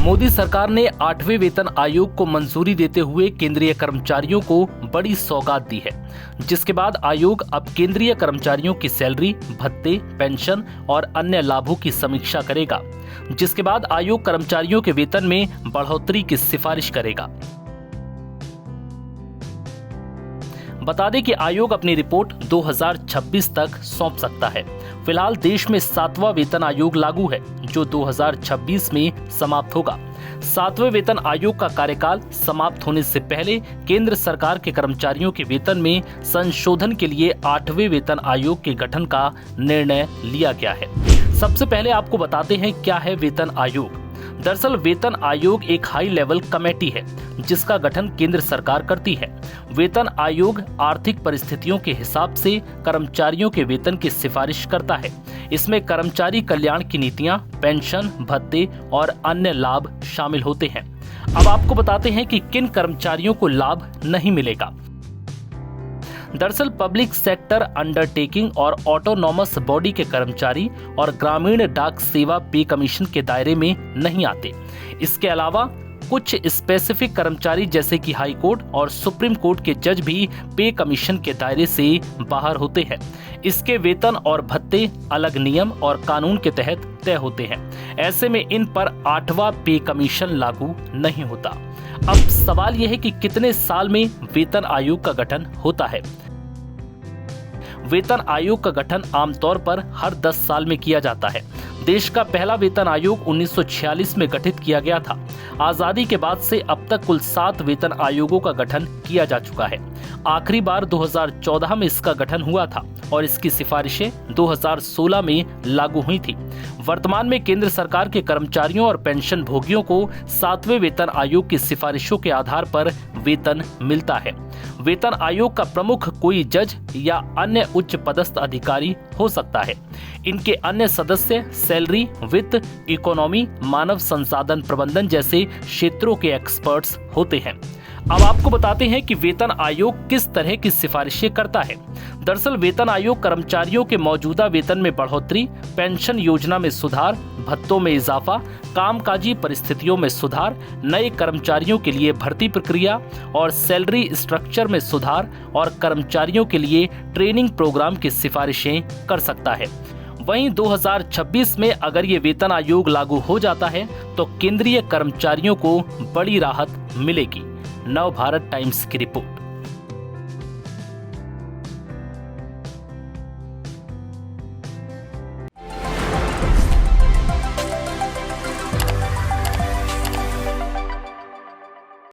मोदी सरकार ने 8वें वेतन आयोग को मंजूरी देते हुए केंद्रीय कर्मचारियों को बड़ी सौगात दी है, जिसके बाद आयोग अब केंद्रीय कर्मचारियों की सैलरी, भत्ते, पेंशन और अन्य लाभों की समीक्षा करेगा, जिसके बाद आयोग कर्मचारियों के वेतन में बढ़ोतरी की सिफारिश करेगा। बता दें कि आयोग अपनी रिपोर्ट 2026 तक सौंप सकता है। फिलहाल देश में 7वां वेतन आयोग लागू है, जो 2026 में समाप्त होगा। 7वें वेतन आयोग का कार्यकाल समाप्त होने से पहले केंद्र सरकार के कर्मचारियों के वेतन में संशोधन के लिए 8वें वेतन आयोग के गठन का निर्णय लिया गया है। सबसे पहले आपको बताते हैं क्या है वेतन आयोग। दरअसल वेतन आयोग एक हाई लेवल कमेटी है, जिसका गठन केंद्र सरकार करती है। वेतन आयोग आर्थिक परिस्थितियों के हिसाब से कर्मचारियों के वेतन की सिफारिश करता है। इसमें कर्मचारी कल्याण की नीतियां, पेंशन, भत्ते और अन्य लाभ शामिल होते हैं। अब आपको बताते हैं कि किन कर्मचारियों को लाभ नहीं मिलेगा। दरअसल पब्लिक सेक्टर अंडरटेकिंग और ऑटोनॉमस बॉडी के कर्मचारी और ग्रामीण डाक सेवा पे कमीशन के दायरे में नहीं आते। इसके अलावा कुछ स्पेसिफिक कर्मचारी जैसे कि हाई कोर्ट और सुप्रीम कोर्ट के जज भी पे कमीशन के दायरे से बाहर होते हैं। इसके वेतन और भत्ते अलग नियम और कानून के तहत तय होते हैं। ऐसे में इन पर 8वां पे कमीशन लागू नहीं होता। अब सवाल यह है कि कितने साल में वेतन आयोग का गठन होता है। वेतन आयोग का गठन आमतौर पर हर 10 साल में किया जाता है। देश का पहला वेतन आयोग 1946 में गठित किया गया था। आजादी के बाद से अब तक कुल 7 वेतन आयोगों का गठन किया जा चुका है। आखिरी बार 2014 में इसका गठन हुआ था और इसकी सिफारिशें 2016 में लागू हुई थी। वर्तमान में केंद्र सरकार के कर्मचारियों और पेंशन भोगियों को 7वें वेतन आयोग की सिफारिशों के आधार पर वेतन मिलता है। वेतन आयोग का प्रमुख कोई जज या अन्य उच्च पदस्थ अधिकारी हो सकता है। इनके अन्य सदस्य सैलरी, वित्त, इकोनॉमी, मानव संसाधन प्रबंधन जैसे क्षेत्रों के एक्सपर्ट्स होते हैं। अब आपको बताते हैं कि वेतन आयोग किस तरह की सिफारिशें करता है। दरअसल वेतन आयोग कर्मचारियों के मौजूदा वेतन में बढ़ोतरी, पेंशन योजना में सुधार, भत्तों में इजाफा, कामकाजी परिस्थितियों में सुधार, नए कर्मचारियों के लिए भर्ती प्रक्रिया और सैलरी स्ट्रक्चर में सुधार और कर्मचारियों के लिए ट्रेनिंग प्रोग्राम की सिफारिशें कर सकता है। वहीं 2026 में अगर ये वेतन आयोग लागू हो जाता है तो केंद्रीय कर्मचारियों को बड़ी राहत मिलेगी। नव भारत टाइम्स की रिपोर्ट।